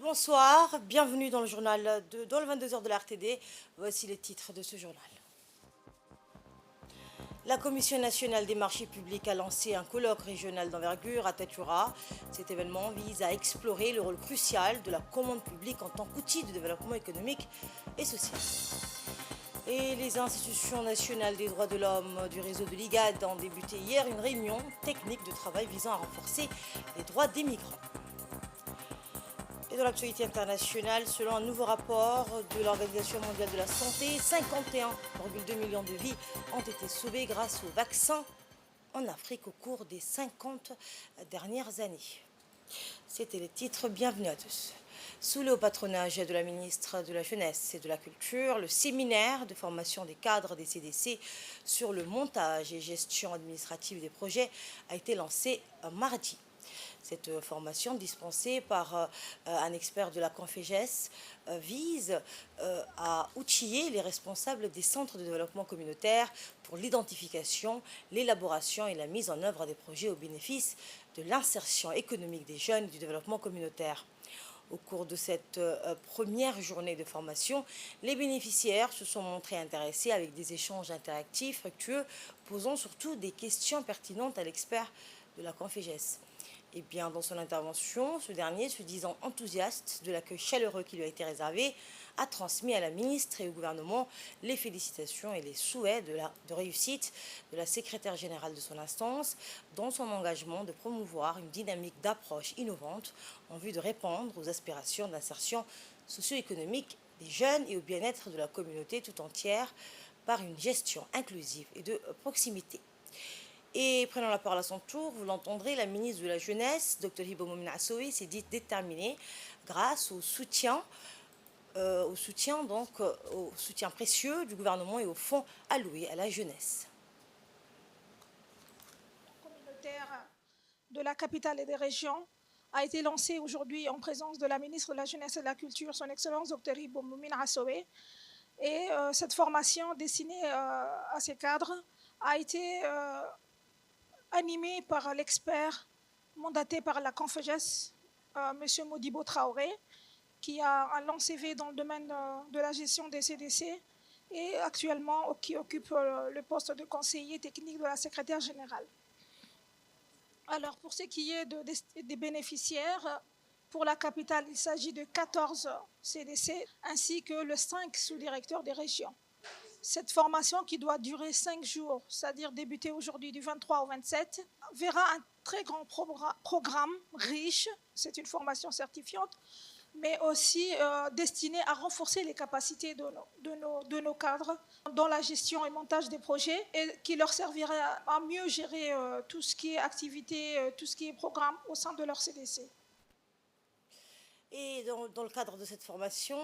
Bonsoir, bienvenue dans le journal dans le 22h de la RTD. Voici les titres de ce journal. La Commission nationale des marchés publics a lancé un colloque régional d'envergure à Tatoura. Cet événement vise à explorer le rôle crucial de la commande publique en tant qu'outil de développement économique et social. Et les institutions nationales des droits de l'homme du réseau de l'IGAD ont débuté hier une réunion technique de travail visant à renforcer les droits des migrants. Et dans l'actualité internationale, selon un nouveau rapport de l'Organisation mondiale de la santé, 51,2 millions de vies ont été sauvées grâce aux vaccins en Afrique au cours des 50 dernières années. C'était les titres, bienvenue à tous. Sous le haut patronage de la ministre de la Jeunesse et de la Culture, le séminaire de formation des cadres des CDC sur le montage et gestion administrative des projets a été lancé mardi. Cette formation dispensée par un expert de la Conféges vise à outiller les responsables des centres de développement communautaire pour l'identification, l'élaboration et la mise en œuvre des projets au bénéfice de l'insertion économique des jeunes et du développement communautaire. Au cours de cette première journée de formation, les bénéficiaires se sont montrés intéressés avec des échanges interactifs, fructueux, posant surtout des questions pertinentes à l'expert de la Conféges. Et bien, dans son intervention, ce dernier, se disant enthousiaste de l'accueil chaleureux qui lui a été réservé, a transmis à la ministre et au gouvernement les félicitations et les souhaits de réussite de la secrétaire générale de son instance dans son engagement de promouvoir une dynamique d'approche innovante en vue de répondre aux aspirations d'insertion socio-économique des jeunes et au bien-être de la communauté tout entière par une gestion inclusive et de proximité. Et prenant la parole à son tour, vous l'entendrez, la ministre de la Jeunesse, Dr Hibo Momin Assowe, s'est dit déterminée grâce au soutien précieux du gouvernement et aux fonds alloués à la jeunesse. Communautaire de la capitale et des régions a été lancée aujourd'hui en présence de la ministre de la Jeunesse et de la Culture, son Excellence Dr Hibo Momin Assowe. Et cette formation destinée à ces cadres a été animé par l'expert mandaté par la Conféges, M. Modibo Traoré, qui a un long CV dans le domaine de la gestion des CDC et actuellement qui occupe le poste de conseiller technique de la secrétaire générale. Alors, pour ce qui est des bénéficiaires, pour la capitale, il s'agit de 14 CDC ainsi que le 5 sous-directeurs des régions. Cette formation qui doit durer 5 jours, c'est-à-dire débuter aujourd'hui du 23 au 27, verra un très grand programme riche, c'est une formation certifiante, mais aussi destinée à renforcer les capacités de nos cadres dans la gestion et montage des projets et qui leur servira à mieux gérer tout ce qui est activité, tout ce qui est programme au sein de leur CDC. Et dans le cadre de cette formation,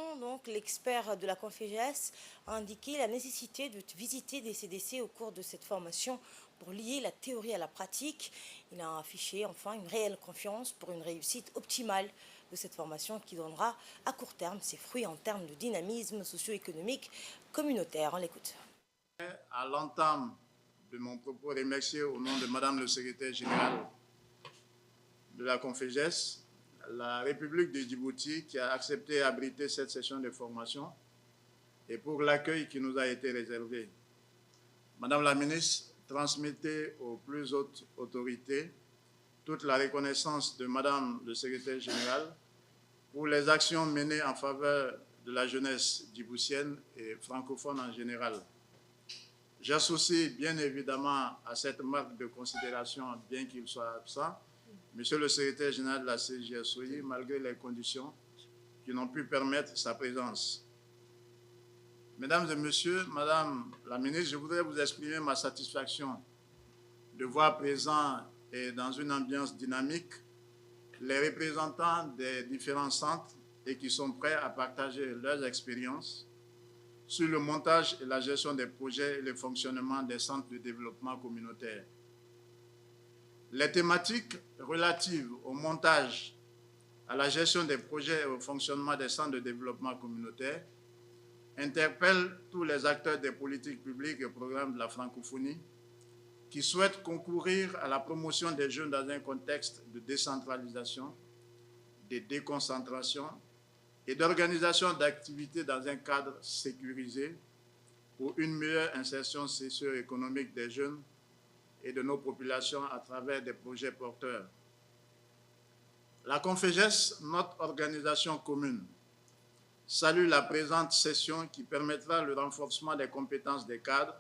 l'expert de la Conféges a indiqué la nécessité de visiter des CDC au cours de cette formation pour lier la théorie à la pratique. Il a affiché enfin une réelle confiance pour une réussite optimale de cette formation qui donnera à court terme ses fruits en termes de dynamisme socio-économique communautaire. On l'écoute. À l'entame de mon propos, remercier au nom de Madame le secrétaire général de la Conféges la République de Djibouti qui a accepté d'abriter cette session de formation et pour l'accueil qui nous a été réservé. Madame la ministre, transmettez aux plus hautes autorités toute la reconnaissance de Madame le secrétaire général pour les actions menées en faveur de la jeunesse djiboutienne et francophone en général. J'associe bien évidemment à cette marque de considération, bien qu'il soit absent, Monsieur le secrétaire général de la CJSOI, malgré les conditions qui n'ont pu permettre sa présence. Mesdames et messieurs, Madame la ministre, je voudrais vous exprimer ma satisfaction de voir présents et dans une ambiance dynamique les représentants des différents centres et qui sont prêts à partager leurs expériences sur le montage et la gestion des projets et le fonctionnement des centres de développement communautaire. Les thématiques relatives au montage, à la gestion des projets et au fonctionnement des centres de développement communautaire interpellent tous les acteurs des politiques publiques et programmes de la francophonie qui souhaitent concourir à la promotion des jeunes dans un contexte de décentralisation, de déconcentration et d'organisation d'activités dans un cadre sécurisé pour une meilleure insertion socio-économique des jeunes et de nos populations à travers des projets porteurs. La CONFEJES, notre organisation commune, salue la présente session qui permettra le renforcement des compétences des cadres,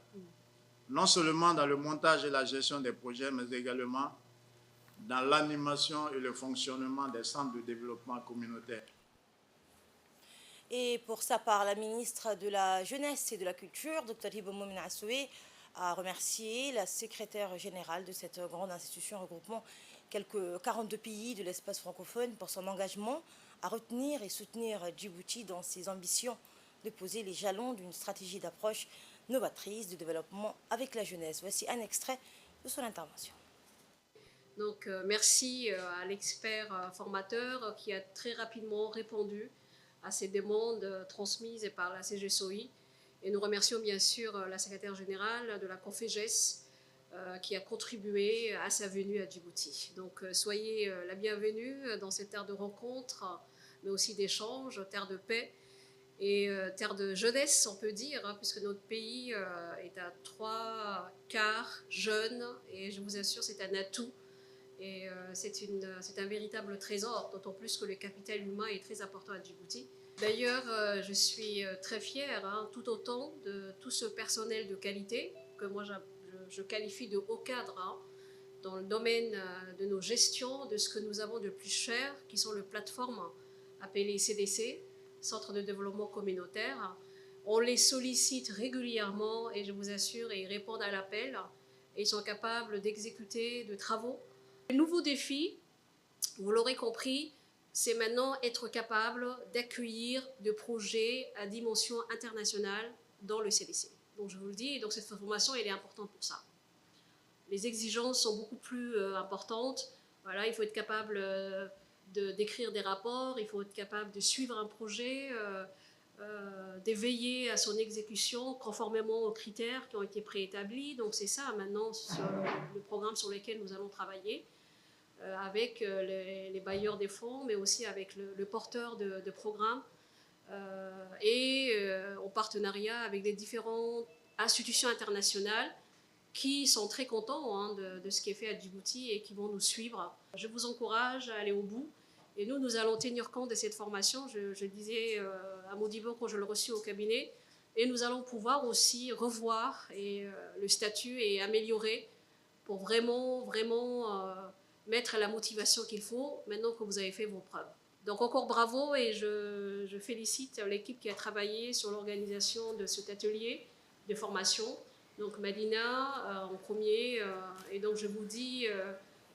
non seulement dans le montage et la gestion des projets, mais également dans l'animation et le fonctionnement des centres de développement communautaire. Et pour sa part, la ministre de la Jeunesse et de la Culture, Dr Hibo Momin Assoué, a remercié la secrétaire générale de cette grande institution regroupant quelques 42 pays de l'espace francophone pour son engagement à retenir et soutenir Djibouti dans ses ambitions de poser les jalons d'une stratégie d'approche novatrice de développement avec la jeunesse. Voici un extrait de son intervention. Donc merci à l'expert formateur qui a très rapidement répondu à ces demandes transmises par la CGSOI. Et nous remercions bien sûr la secrétaire générale de la CONFEJES qui a contribué à sa venue à Djibouti. Donc soyez la bienvenue dans cette terre de rencontre, mais aussi d'échange, terre de paix et terre de jeunesse, on peut dire, hein, puisque notre pays est à 3/4 jeunes, et je vous assure, c'est un atout. Et c'est un véritable trésor, d'autant plus que le capital humain est très important à Djibouti. D'ailleurs, je suis très fière, hein, tout autant de tout ce personnel de qualité, que moi je qualifie de haut cadre, hein, dans le domaine de nos gestions, de ce que nous avons de plus cher, qui sont les plateformes appelées CDC, Centres de développement communautaire. On les sollicite régulièrement et je vous assure, ils répondent à l'appel et ils sont capables d'exécuter de travaux. Le nouveau défi, vous l'aurez compris, c'est maintenant être capable d'accueillir des projets à dimension internationale dans le CDC. Donc je vous le dis, et donc cette formation elle est importante pour ça. Les exigences sont beaucoup plus importantes. Voilà, il faut être capable d'écrire des rapports, il faut être capable de suivre un projet, de veiller à son exécution conformément aux critères qui ont été préétablis. Donc c'est ça maintenant le programme sur lequel nous allons travailler. Avec les bailleurs des fonds, mais aussi avec le porteur de programmes et en partenariat avec les différentes institutions internationales qui sont très contents, hein, de ce qui est fait à Djibouti et qui vont nous suivre. Je vous encourage à aller au bout et nous allons tenir compte de cette formation. Je disais à Modibo quand je l'ai reçu au cabinet, et nous allons pouvoir aussi revoir le statut et améliorer pour vraiment mettre la motivation qu'il faut maintenant que vous avez fait vos preuves. Donc encore bravo, et je félicite l'équipe qui a travaillé sur l'organisation de cet atelier de formation. Donc Madina en premier, et donc je vous dis,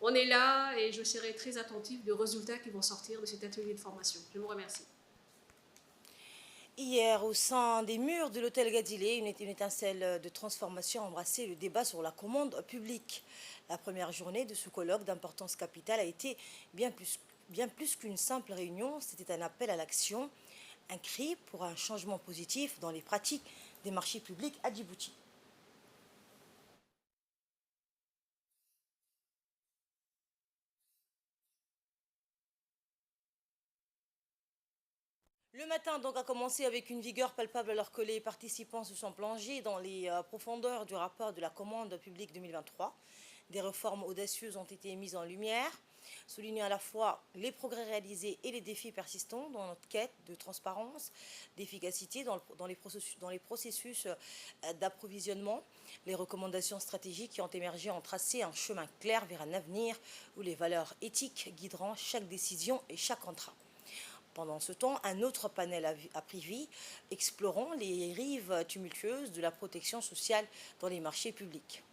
on est là et je serai très attentive des résultats qui vont sortir de cet atelier de formation. Je vous remercie. Hier, au sein des murs de l'hôtel Gadilé, une étincelle de transformation a embrassé le débat sur la commande publique. La première journée de ce colloque d'importance capitale a été bien plus qu'une simple réunion. C'était un appel à l'action, un cri pour un changement positif dans les pratiques des marchés publics à Djibouti. Le matin donc a commencé avec une vigueur palpable alors que les participants se sont plongés dans les profondeurs du rapport de la commande publique 2023. Des réformes audacieuses ont été mises en lumière, soulignant à la fois les progrès réalisés et les défis persistants dans notre quête de transparence, d'efficacité dans les processus d'approvisionnement. Les recommandations stratégiques qui ont émergé ont tracé un chemin clair vers un avenir où les valeurs éthiques guideront chaque décision et chaque contrat. Pendant ce temps, un autre panel a pris vie, explorant les rives tumultueuses de la protection sociale dans les marchés publics.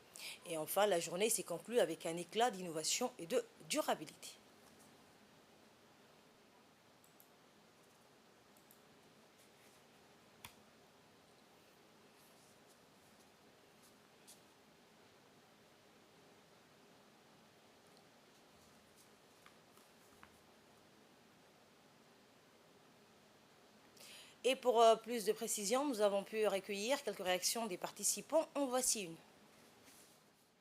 Et enfin, la journée s'est conclue avec un éclat d'innovation et de durabilité. Et pour plus de précision, nous avons pu recueillir quelques réactions des participants. En voici une.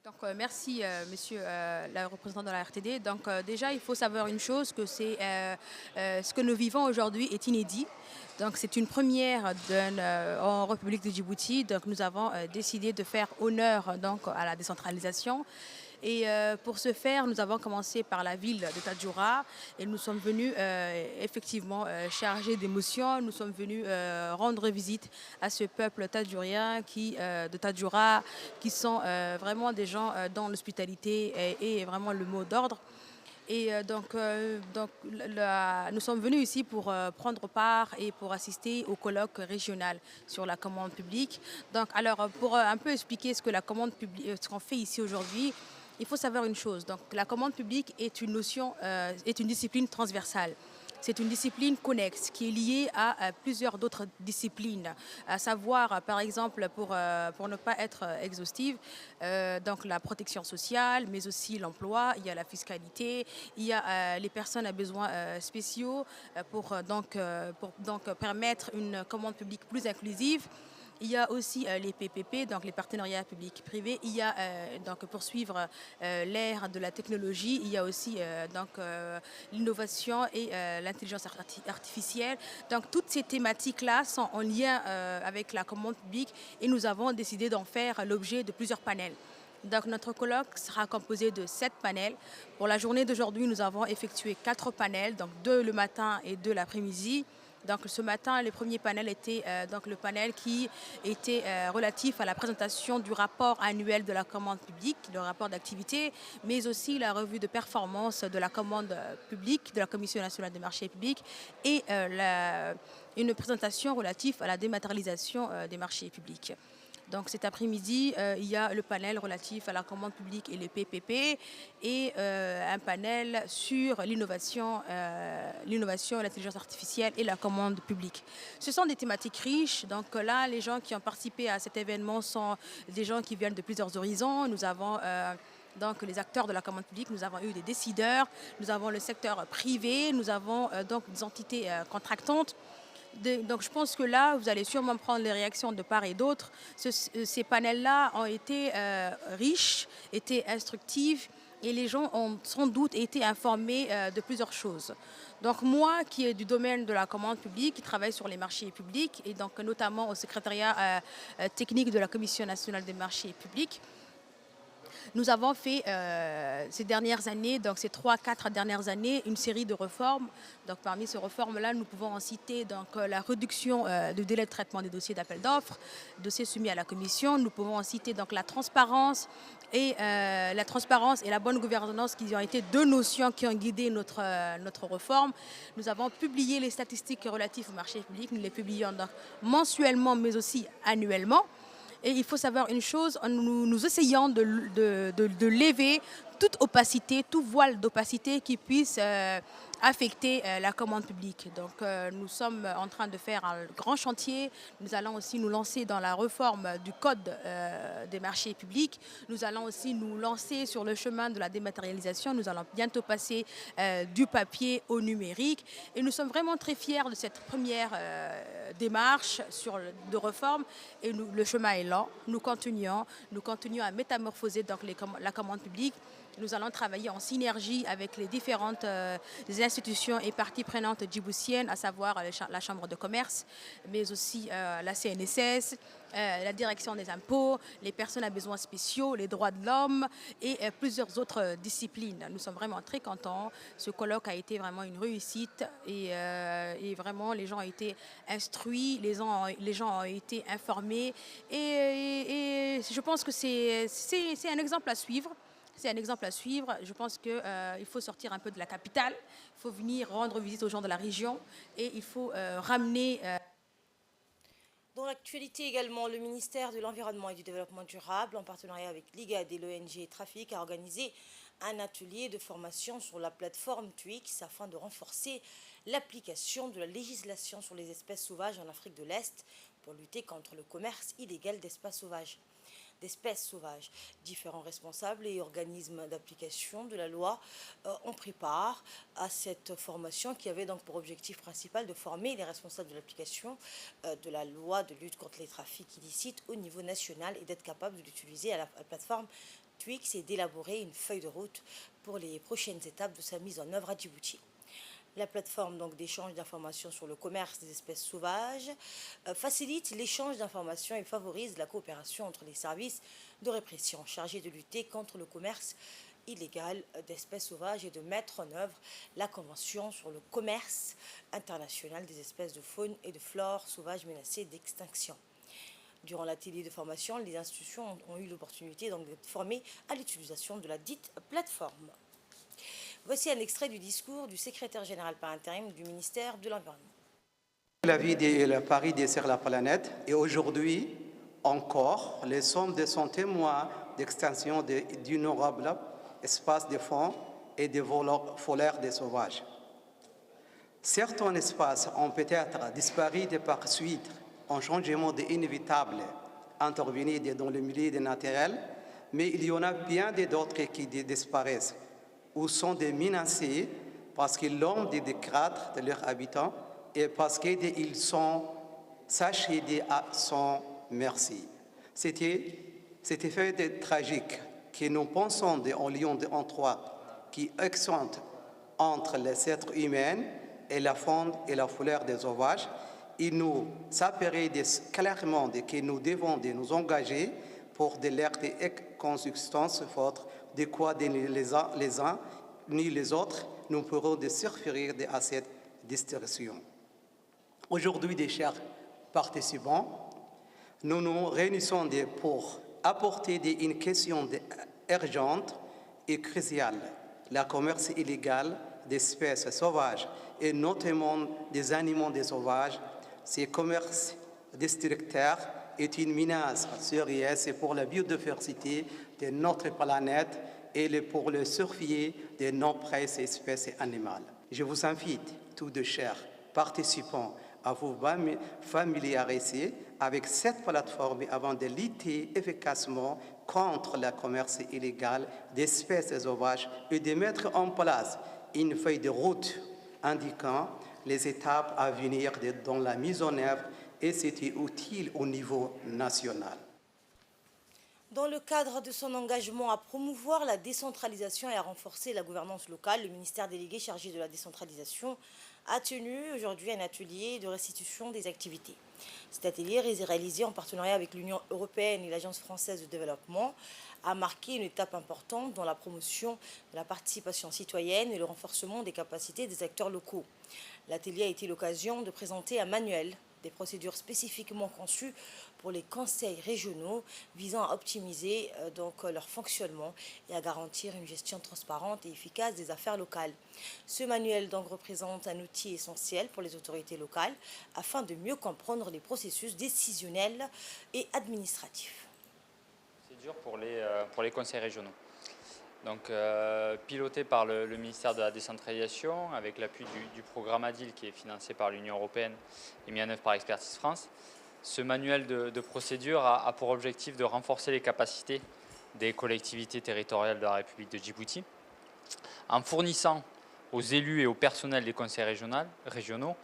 Donc, merci, monsieur le représentant de la RTD. Donc, déjà, il faut savoir une chose, que c'est ce que nous vivons aujourd'hui est inédit. Donc, c'est une première en République de Djibouti. Donc, nous avons décidé de faire honneur donc, à la décentralisation. Et pour ce faire, nous avons commencé par la ville de Tadjoura et nous sommes venus effectivement chargés d'émotions. Nous sommes venus rendre visite à ce peuple tadjourien de Tadjoura qui sont vraiment des gens dans l'hospitalité et vraiment le mot d'ordre. Et nous sommes venus ici pour prendre part et pour assister au colloque régional sur la commande publique. Donc, alors, pour un peu expliquer ce que la commande publique, ce qu'on fait ici aujourd'hui, il faut savoir une chose. Donc, la commande publique est une notion, est une discipline transversale. C'est une discipline connexe qui est liée à plusieurs d'autres disciplines, à savoir, par exemple, pour ne pas être exhaustive, donc la protection sociale, mais aussi l'emploi, il y a la fiscalité, il y a les personnes à besoins spéciaux pour permettre une commande publique plus inclusive. Il y a aussi les PPP, donc les partenariats publics-privés. Il y a donc pour suivre l'ère de la technologie, il y a aussi l'innovation et l'intelligence artificielle. Donc toutes ces thématiques-là sont en lien avec la commande publique et nous avons décidé d'en faire l'objet de plusieurs panels. Donc notre colloque sera composé de 7 panels. Pour la journée d'aujourd'hui, nous avons effectué 4 panels, donc 2 le matin et 2 l'après-midi. Donc ce matin, le premier panel était donc le panel qui était relatif à la présentation du rapport annuel de la commande publique, le rapport d'activité, mais aussi la revue de performance de la commande publique, de la Commission nationale des marchés publics et une présentation relative à la dématérialisation des marchés publics. Donc cet après-midi, il y a le panel relatif à la commande publique et les PPP et un panel sur l'innovation, l'intelligence artificielle et la commande publique. Ce sont des thématiques riches. Donc là, les gens qui ont participé à cet événement sont des gens qui viennent de plusieurs horizons. Nous avons donc les acteurs de la commande publique, nous avons eu des décideurs, nous avons le secteur privé, nous avons donc des entités contractantes. Donc je pense que là, vous allez sûrement prendre les réactions de part et d'autre. Ces panels-là ont été riches, été instructifs et les gens ont sans doute été informés de plusieurs choses. Donc moi, qui est du domaine de la commande publique, qui travaille sur les marchés publics et donc notamment au secrétariat technique de la Commission nationale des marchés publics, nous avons fait ces dernières années, donc ces 3-4 dernières années, une série de réformes. Donc parmi ces réformes-là, nous pouvons en citer donc, la réduction du délai de traitement des dossiers d'appel d'offres, dossiers soumis à la commission. Nous pouvons en citer donc la transparence et la bonne gouvernance qui ont été 2 notions qui ont guidé notre réforme. Nous avons publié les statistiques relatives au marché public. Nous les publions donc mensuellement mais aussi annuellement. Et il faut savoir une chose, nous essayons de lever toute opacité, tout voile d'opacité qui puisse affecter la commande publique. Donc nous sommes en train de faire un grand chantier. Nous allons aussi nous lancer dans la réforme du code des marchés publics. Nous allons aussi nous lancer sur le chemin de la dématérialisation. Nous allons bientôt passer du papier au numérique. Et nous sommes vraiment très fiers de cette première démarche de réforme. Et le chemin est lent. Nous continuons à métamorphoser donc la commande publique. Nous allons travailler en synergie avec les différentes institutions et parties prenantes djiboutiennes, à savoir la Chambre de commerce, mais aussi la CNSS, la direction des impôts, les personnes à besoins spéciaux, les droits de l'homme et plusieurs autres disciplines. Nous sommes vraiment très contents. Ce colloque a été vraiment une réussite et vraiment les gens ont été instruits, les gens ont été informés et je pense que c'est un exemple à suivre. C'est un exemple à suivre. Je pense qu'il faut sortir un peu de la capitale, il faut venir rendre visite aux gens de la région et il faut ramener... Dans l'actualité également, le ministère de l'Environnement et du Développement durable, en partenariat avec l'IGAD et l'ONG Trafic, a organisé un atelier de formation sur la plateforme Twix afin de renforcer l'application de la législation sur les espèces sauvages en Afrique de l'Est pour lutter contre le commerce illégal d'espèces sauvages. Différents responsables et organismes d'application de la loi ont pris part à cette formation qui avait donc pour objectif principal de former les responsables de l'application de la loi de lutte contre les trafics illicites au niveau national et d'être capable de l'utiliser à la plateforme TWIX et d'élaborer une feuille de route pour les prochaines étapes de sa mise en œuvre à Djibouti. La plateforme d'échange d'informations sur le commerce des espèces sauvages facilite l'échange d'informations et favorise la coopération entre les services de répression chargés de lutter contre le commerce illégal d'espèces sauvages et de mettre en œuvre la Convention sur le commerce international des espèces de faune et de flore sauvages menacées d'extinction. Durant l'atelier de formation, les institutions ont eu l'opportunité d'être formées à l'utilisation de la dite plateforme. Voici un extrait du discours du secrétaire général par intérim du ministère de l'Environnement. La vie de Paris dessert la planète et aujourd'hui encore, les sommes de sont témoins d'extinction d'innombrables espaces de faune et de volaires des sauvages. Certains espaces ont peut-être disparu de par suite un changement inévitable intervenu dans le milieu naturel, mais il y en a bien d'autres qui disparaissent ou sont menacés parce que l'homme dégrade de leurs habitants et parce qu'ils sont sachés à son merci. C'était fait tragique que nous pensons en lion en trois qui accente entre les êtres humains et la faune et la flore des sauvages. Il nous s'apparaît clairement que nous devons nous engager pour de leur consistance forte, de quoi les uns ni les autres nous pourrons surfer à cette distorsion. Aujourd'hui, chers participants, nous nous réunissons pour apporter une question urgente et cruciale, le commerce illégal d'espèces sauvages et notamment des animaux sauvages. Ce commerce destructeur est une menace sérieuse pour la biodiversité de notre planète et pour le survie de nombreuses espèces animales. Je vous invite, tous de chers participants, à vous familiariser avec cette plateforme avant de lutter efficacement contre le commerce illégal d'espèces sauvages et de mettre en place une feuille de route indiquant les étapes à venir dans la mise en œuvre et c'était utile au niveau national. Dans le cadre de son engagement à promouvoir la décentralisation et à renforcer la gouvernance locale, le ministère délégué chargé de la décentralisation a tenu aujourd'hui un atelier de restitution des activités. Cet atelier, réalisé en partenariat avec l'Union européenne et l'Agence française de développement, a marqué une étape importante dans la promotion de la participation citoyenne et le renforcement des capacités des acteurs locaux. L'atelier a été l'occasion de présenter un manuel des procédures spécifiquement conçues pour les conseils régionaux visant à optimiser leur fonctionnement et à garantir une gestion transparente et efficace des affaires locales. Ce manuel représente un outil essentiel pour les autorités locales afin de mieux comprendre les processus décisionnels et administratifs. C'est dur pour les conseils régionaux. Donc, piloté par le ministère de la décentralisation, avec l'appui du programme ADIL qui est financé par l'Union européenne et mis en œuvre par Expertise France, ce manuel de procédure a pour objectif de renforcer les capacités des collectivités territoriales de la République de Djibouti en fournissant aux élus et au personnel des conseils régionaux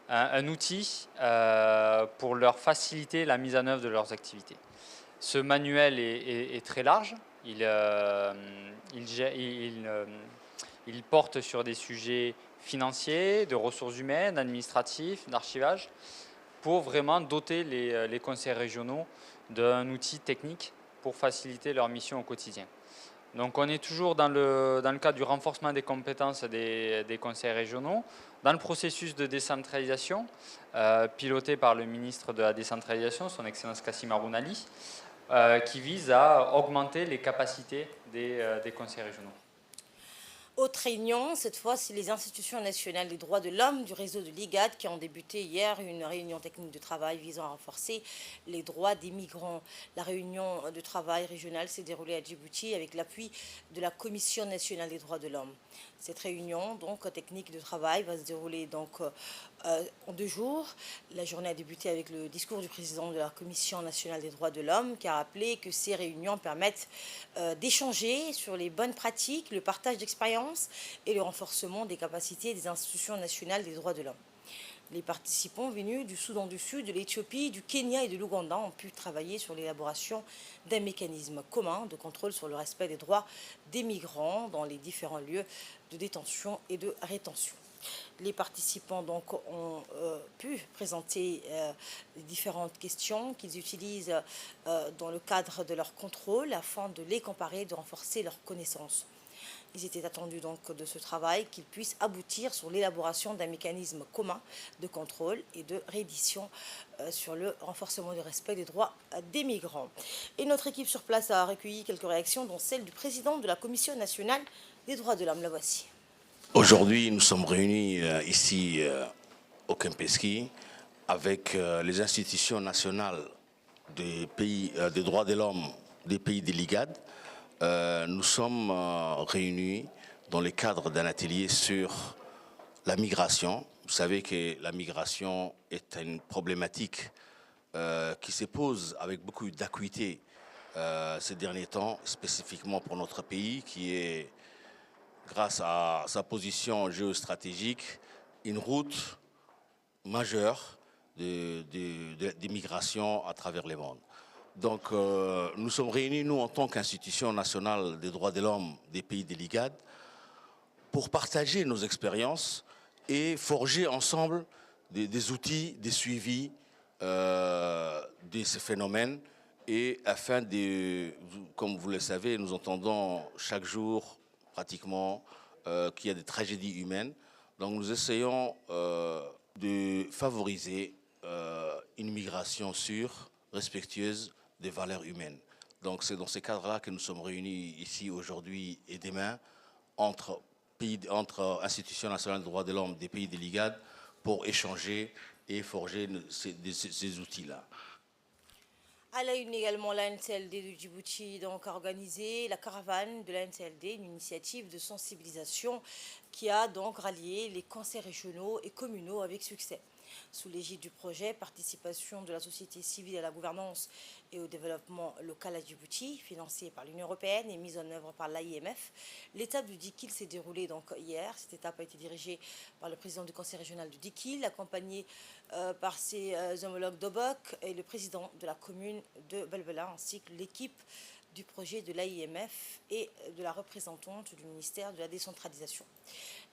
un outil pour leur faciliter la mise en œuvre de leurs activités. Ce manuel est très large. Il porte sur des sujets financiers, de ressources humaines, administratifs, d'archivage, pour vraiment doter les conseils régionaux d'un outil technique pour faciliter leur mission au quotidien. Donc on est toujours dans le cadre du renforcement des compétences des conseils régionaux, dans le processus de décentralisation piloté par le ministre de la décentralisation, son Excellence Kassim Haroun Ali, qui vise à augmenter les capacités des conseils régionaux. Autre réunion, cette fois, c'est les institutions nationales des droits de l'homme du réseau de l'IGAD qui ont débuté hier une réunion technique de travail visant à renforcer les droits des migrants. La réunion de travail régionale s'est déroulée à Djibouti avec l'appui de la Commission nationale des droits de l'homme. Cette réunion technique de travail va se dérouler en 2 jours. La journée a débuté avec le discours du président de la Commission nationale des droits de l'homme qui a rappelé que ces réunions permettent d'échanger sur les bonnes pratiques, le partage d'expériences et le renforcement des capacités des institutions nationales des droits de l'homme. Les participants venus du Soudan du Sud, de l'Éthiopie, du Kenya et de l'Ouganda ont pu travailler sur l'élaboration d'un mécanisme commun de contrôle sur le respect des droits des migrants dans les différents lieux de détention et de rétention. Les participants donc ont pu présenter les différentes questions qu'ils utilisent dans le cadre de leur contrôle afin de les comparer et de renforcer leurs connaissances. Ils étaient attendus donc de ce travail qu'il puisse aboutir sur l'élaboration d'un mécanisme commun de contrôle et de réédition sur le renforcement du respect des droits des migrants. Et notre équipe sur place a recueilli quelques réactions, dont celle du président de la Commission nationale des droits de l'homme. La voici. Aujourd'hui, nous sommes réunis ici au Kempinski avec les institutions nationales des pays des droits de l'homme des pays de l'IGAD. Nous sommes réunis dans le cadre d'un atelier sur la migration. Vous savez que la migration est une problématique qui se pose avec beaucoup d'acuité ces derniers temps, spécifiquement pour notre pays, qui est, grâce à sa position géostratégique, une route majeure d'immigration à travers le monde. Donc nous sommes réunis, nous, en tant qu'institution nationale des droits de l'homme des pays de l'IGAD, pour partager nos expériences et forger ensemble des outils de suivi de ces phénomènes, et afin de, comme vous le savez, nous entendons chaque jour pratiquement qu'il y a des tragédies humaines. Donc nous essayons de favoriser une migration sûre, respectueuse des valeurs humaines. Donc c'est dans ces cadres-là que nous sommes réunis ici aujourd'hui et demain entre institutions nationales des droits de l'homme des pays de l'IGAD pour échanger et forger ces outils-là. À la une également, la NCLD de Djibouti donc, a organisé la caravane de la NCLD, une initiative de sensibilisation qui a donc rallié les conseils régionaux et communaux avec succès. Sous l'égide du projet Participation de la société civile à la gouvernance et au développement local à Djibouti, financé par l'Union européenne et mise en œuvre par l'AIMF, l'étape du Dikil s'est déroulée donc hier. Cette étape a été dirigée par le président du conseil régional du Dikil, accompagné par ses homologues d'Obok et le président de la commune de Belbela, ainsi que l'équipe du projet de l'AIMF et de la représentante du ministère de la décentralisation.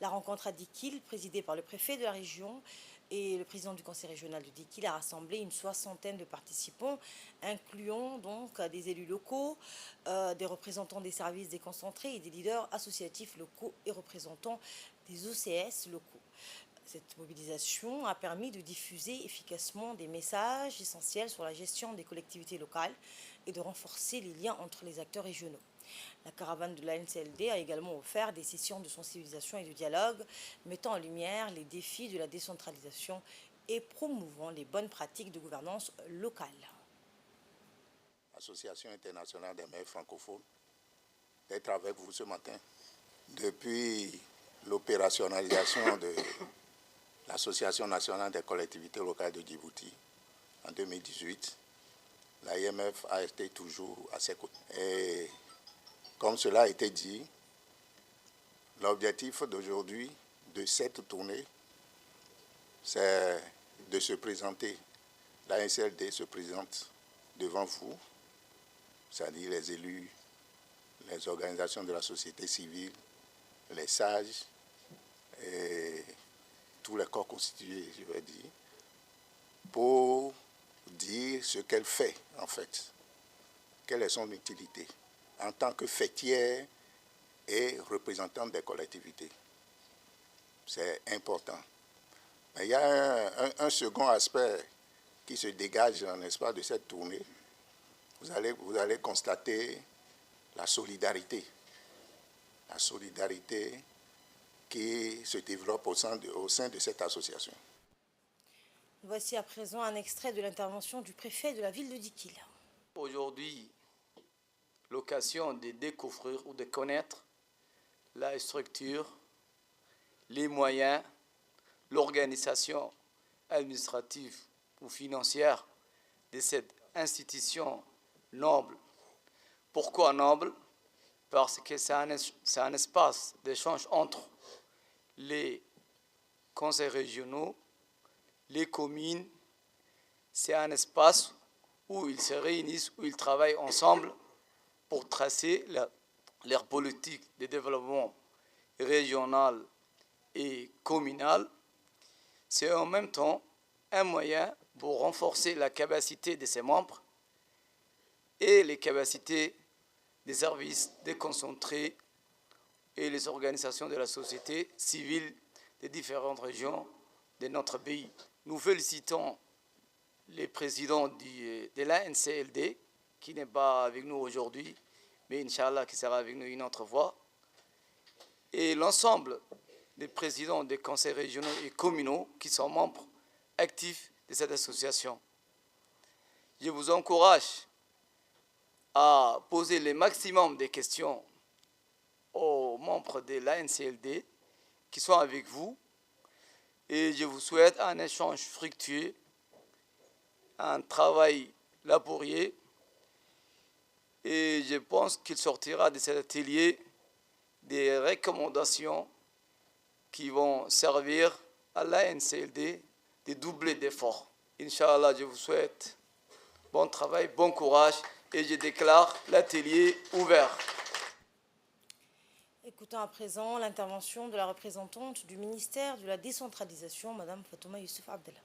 La rencontre à Dikil, présidée par le préfet de la région et le président du conseil régional de Dikil, a rassemblé une 60aine de participants, incluant donc des élus locaux, des représentants des services déconcentrés et des leaders associatifs locaux et représentants des OCS locaux. Cette mobilisation a permis de diffuser efficacement des messages essentiels sur la gestion des collectivités locales et de renforcer les liens entre les acteurs régionaux. La caravane de la NCLD a également offert des sessions de sensibilisation et de dialogue, mettant en lumière les défis de la décentralisation et promouvant les bonnes pratiques de gouvernance locale. Association internationale des maires francophones, d'être avec vous ce matin. Depuis l'opérationnalisation de l'Association nationale des collectivités locales de Djibouti en 2018, l'AIMF a été toujours à ses côtés. Et comme cela a été dit, l'objectif d'aujourd'hui, de cette tournée, c'est de se présenter. La NCLD se présente devant vous, c'est-à-dire les élus, les organisations de la société civile, les sages et tous les corps constitués, je vais dire, pour dire ce qu'elle fait, en fait. Quelle est son utilité en tant que fêtière et représentante des collectivités. C'est important. Mais il y a un second aspect qui se dégage, n'est-ce pas, de cette tournée. Vous allez constater la solidarité. La solidarité qui se développe au sein de cette association. Voici à présent un extrait de l'intervention du préfet de la ville de Dikil. Aujourd'hui, l'occasion de découvrir ou de connaître la structure, les moyens, l'organisation administrative ou financière de cette institution noble. Pourquoi noble? Parce que c'est un espace d'échange entre les conseils régionaux, les communes, c'est un espace où ils se réunissent, où ils travaillent ensemble pour tracer leur politique de développement régional et communal. C'est en même temps un moyen pour renforcer la capacité de ses membres et les capacités des services déconcentrés et les organisations de la société civile des différentes régions de notre pays. Nous félicitons les présidents de l'ANCLD, qui n'est pas avec nous aujourd'hui, mais Inch'Allah qui sera avec nous une autre fois, et l'ensemble des présidents des conseils régionaux et communaux qui sont membres actifs de cette association. Je vous encourage à poser le maximum de questions aux membres de l'ANCLD qui sont avec vous, et je vous souhaite un échange fructueux, un travail laborieux, et je pense qu'il sortira de cet atelier des recommandations qui vont servir à l'ANCLD de doubler d'efforts. Inch'Allah, je vous souhaite bon travail, bon courage, et je déclare l'atelier ouvert. Écoutons à présent l'intervention de la représentante du ministère de la décentralisation, Madame Fatouma Youssouf Abdellah.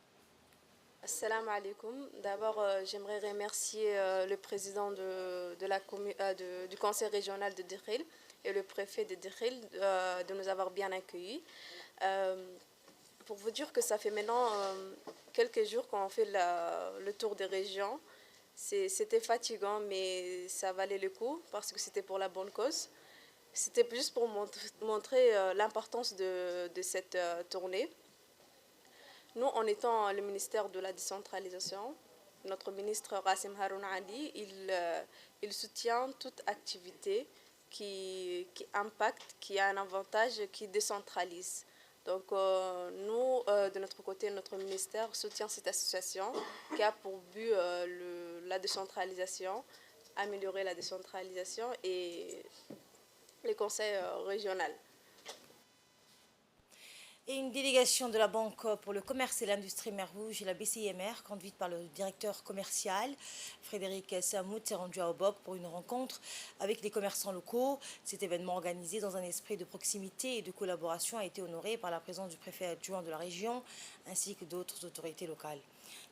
Assalamu alaikum. D'abord, j'aimerais remercier le président du conseil régional de Dekhil et le préfet de Dekhil de nous avoir bien accueillis. Pour vous dire que ça fait maintenant quelques jours qu'on fait le tour des régions. C'était fatigant, mais ça valait le coup parce que c'était pour la bonne cause. C'était juste pour montrer l'importance de cette tournée. Nous, en étant le ministère de la décentralisation, notre ministre Rassim Haroun Ali, il soutient toute activité qui impacte, qui a un avantage, qui décentralise. Donc, nous, de notre côté, notre ministère soutient cette association qui a pour but la décentralisation, améliorer la décentralisation et les conseils régionaux. Et une délégation de la Banque pour le commerce et l'industrie Mer Rouge et la BCIMR, conduite par le directeur commercial Frédéric Samoud, s'est rendue à Obok pour une rencontre avec les commerçants locaux. Cet événement organisé dans un esprit de proximité et de collaboration a été honoré par la présence du préfet adjoint de la région ainsi que d'autres autorités locales.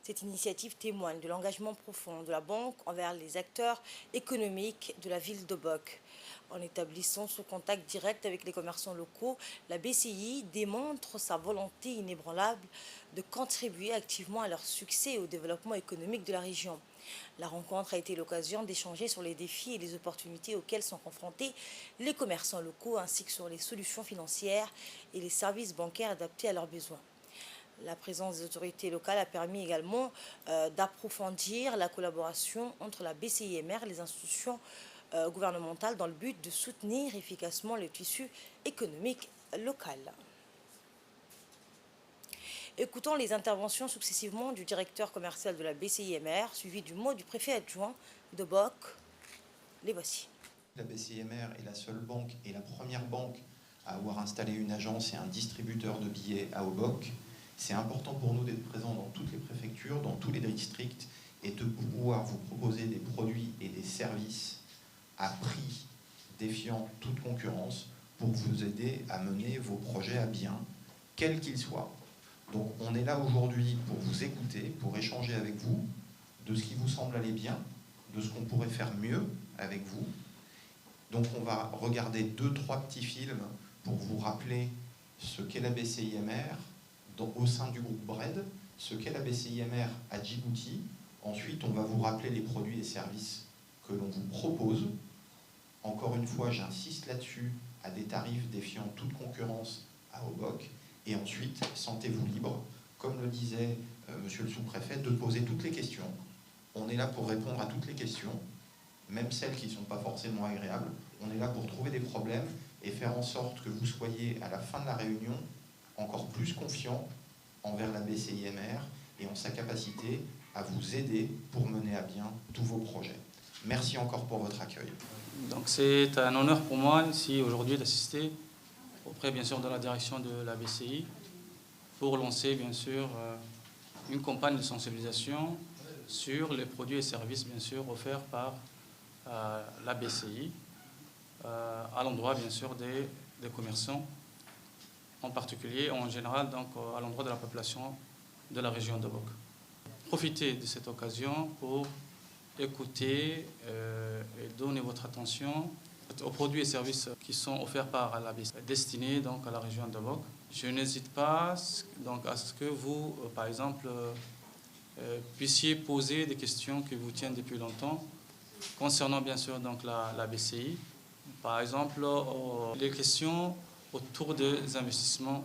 Cette initiative témoigne de l'engagement profond de la Banque envers les acteurs économiques de la ville d'Obok. En établissant ce contact direct avec les commerçants locaux, la BCI démontre sa volonté inébranlable de contribuer activement à leur succès et au développement économique de la région. La rencontre a été l'occasion d'échanger sur les défis et les opportunités auxquels sont confrontés les commerçants locaux ainsi que sur les solutions financières et les services bancaires adaptés à leurs besoins. La présence des autorités locales a permis également d'approfondir la collaboration entre la BCIMR et les institutions gouvernementales dans le but de soutenir efficacement le tissu économique local. Écoutons les interventions successivement du directeur commercial de la BCIMR, suivi du mot du préfet adjoint d'Obok. Les voici. La BCIMR est la seule banque et la première banque à avoir installé une agence et un distributeur de billets à Obok. C'est important pour nous d'être présents dans toutes les préfectures, dans tous les districts, et de pouvoir vous proposer des produits et des services à prix défiant toute concurrence pour vous aider à mener vos projets à bien, quels qu'ils soient. Donc on est là aujourd'hui pour vous écouter, pour échanger avec vous de ce qui vous semble aller bien, de ce qu'on pourrait faire mieux avec vous. Donc on va regarder 2-3 petits films pour vous rappeler ce qu'est la BCIMR au sein du groupe BRED, ce qu'est la BCIMR à Djibouti. Ensuite, on va vous rappeler les produits et services que l'on vous propose. Encore une fois, j'insiste là-dessus, à des tarifs défiant toute concurrence à Obok. Et ensuite, sentez-vous libre, comme le disait monsieur le sous-préfet, de poser toutes les questions. On est là pour répondre à toutes les questions, même celles qui ne sont pas forcément agréables. On est là pour trouver des problèmes et faire en sorte que vous soyez, à la fin de la réunion, encore plus confiant envers la BCIMR et en sa capacité à vous aider pour mener à bien tous vos projets. Merci encore pour votre accueil. Donc c'est un honneur pour moi ici aujourd'hui d'assister auprès bien sûr de la direction de la BCI pour lancer bien sûr une campagne de sensibilisation sur les produits et services, bien sûr, offerts par la BCI, à l'endroit, bien sûr, des commerçants, en particulier, en général, donc, à l'endroit de la population de la région d'Obok. Profitez de cette occasion pour écouter et donner votre attention aux produits et services qui sont offerts par la BCI, destinés donc à la région d'Obok. Je n'hésite pas donc à ce que vous, par exemple, puissiez poser des questions qui vous tiennent depuis longtemps concernant bien sûr donc la BCI. Par exemple, les questions autour des investissements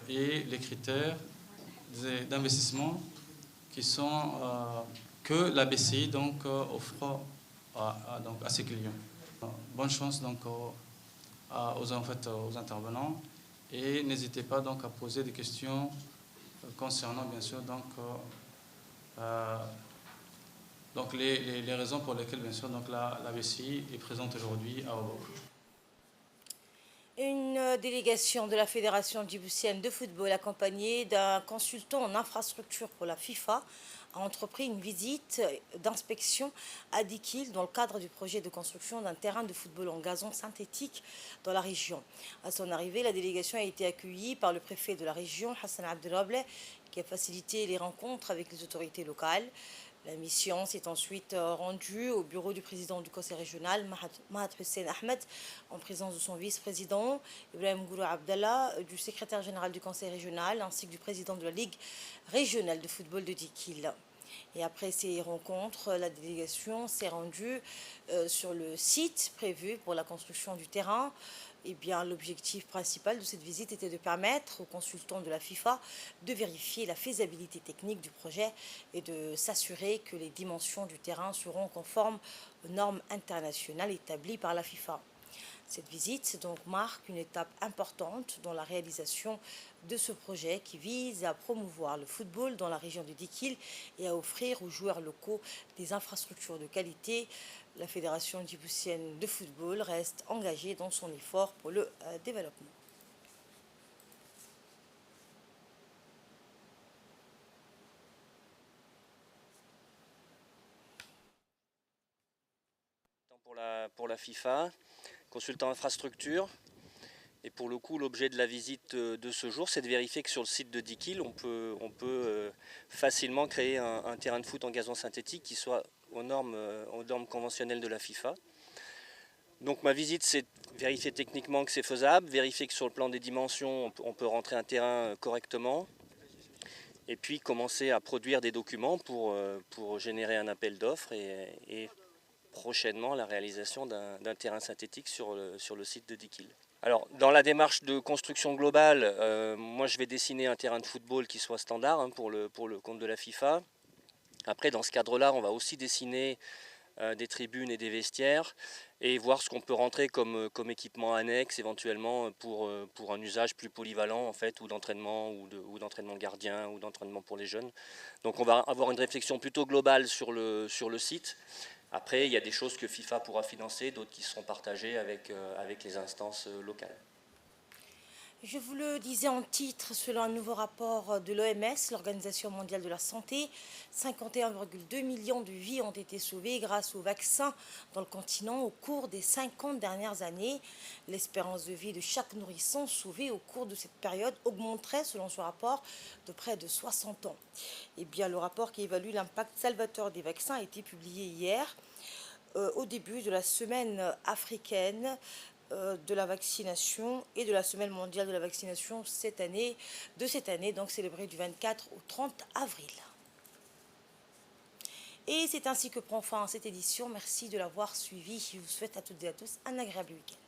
et les critères d'investissement qui sont que la BCI donc offre à ses clients. Bonne chance donc aux intervenants et n'hésitez pas donc à poser des questions concernant bien sûr donc les raisons pour lesquelles bien sûr donc la BCI est présente aujourd'hui à Obok. Une délégation de la Fédération djiboutienne de football accompagnée d'un consultant en infrastructure pour la FIFA a entrepris une visite d'inspection à Dikil dans le cadre du projet de construction d'un terrain de football en gazon synthétique dans la région. À son arrivée, la délégation a été accueillie par le préfet de la région, Hassan Abdelrable, qui a facilité les rencontres avec les autorités locales. La mission s'est ensuite rendue au bureau du président du conseil régional, Mahat Hussein Ahmed, en présence de son vice-président, Ibrahim Gourou Abdallah, du secrétaire général du conseil régional, ainsi que du président de la Ligue régionale de football de Dikil. Et après ces rencontres, la délégation s'est rendue sur le site prévu pour la construction du terrain. Eh bien, l'objectif principal de cette visite était de permettre aux consultants de la FIFA de vérifier la faisabilité technique du projet et de s'assurer que les dimensions du terrain seront conformes aux normes internationales établies par la FIFA. Cette visite donc marque une étape importante dans la réalisation de ce projet qui vise à promouvoir le football dans la région de Dikil et à offrir aux joueurs locaux des infrastructures de qualité. La Fédération djiboutienne de football reste engagée dans son effort pour le développement. Pour la FIFA, consultant infrastructure. Et pour le coup, l'objet de la visite de ce jour, c'est de vérifier que sur le site de Dikil, on peut facilement créer un terrain de foot en gazon synthétique qui soit aux normes conventionnelles de la FIFA. Donc ma visite, c'est vérifier techniquement que c'est faisable, vérifier que sur le plan des dimensions, on peut rentrer un terrain correctement, et puis commencer à produire des documents pour générer un appel d'offres et prochainement la réalisation d'un terrain synthétique sur le site de Dikil. Alors, dans la démarche de construction globale, moi je vais dessiner un terrain de football qui soit standard pour le compte de la FIFA. Après, dans ce cadre-là, on va aussi dessiner des tribunes et des vestiaires et voir ce qu'on peut rentrer comme équipement annexe éventuellement pour un usage plus polyvalent en fait, ou d'entraînement ou d'entraînement gardien ou d'entraînement pour les jeunes. Donc on va avoir une réflexion plutôt globale sur le site. Après, il y a des choses que FIFA pourra financer, d'autres qui seront partagées avec les instances locales. Je vous le disais en titre, selon un nouveau rapport de l'OMS, l'Organisation mondiale de la santé, 51,2 millions de vies ont été sauvées grâce aux vaccins dans le continent au cours des 50 dernières années. L'espérance de vie de chaque nourrisson sauvé au cours de cette période augmenterait, selon ce rapport, de près de 60 ans. Eh bien, le rapport qui évalue l'impact salvateur des vaccins a été publié hier, au début de la semaine africaine de la vaccination et de la semaine mondiale de la vaccination cette année, donc célébrée du 24 au 30 avril. Et c'est ainsi que prend fin cette édition. Merci de l'avoir suivi. Je vous souhaite à toutes et à tous un agréable week-end.